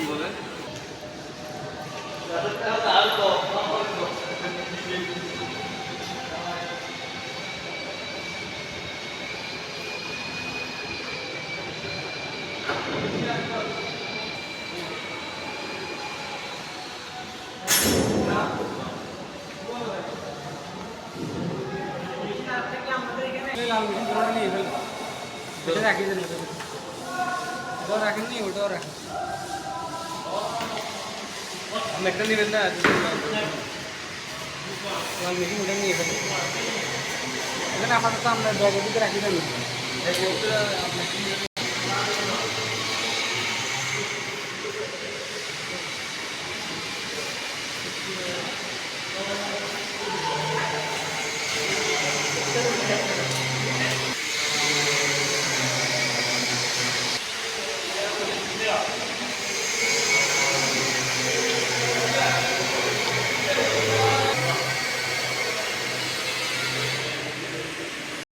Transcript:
বলে রাখেননি ওটাও রাখেন আপনি একটা নেবেন না মেশিন ওটা নিয়ে ফেলেন এখানে আপাতত আমরা ব্যাগের দিকে রাখি দেন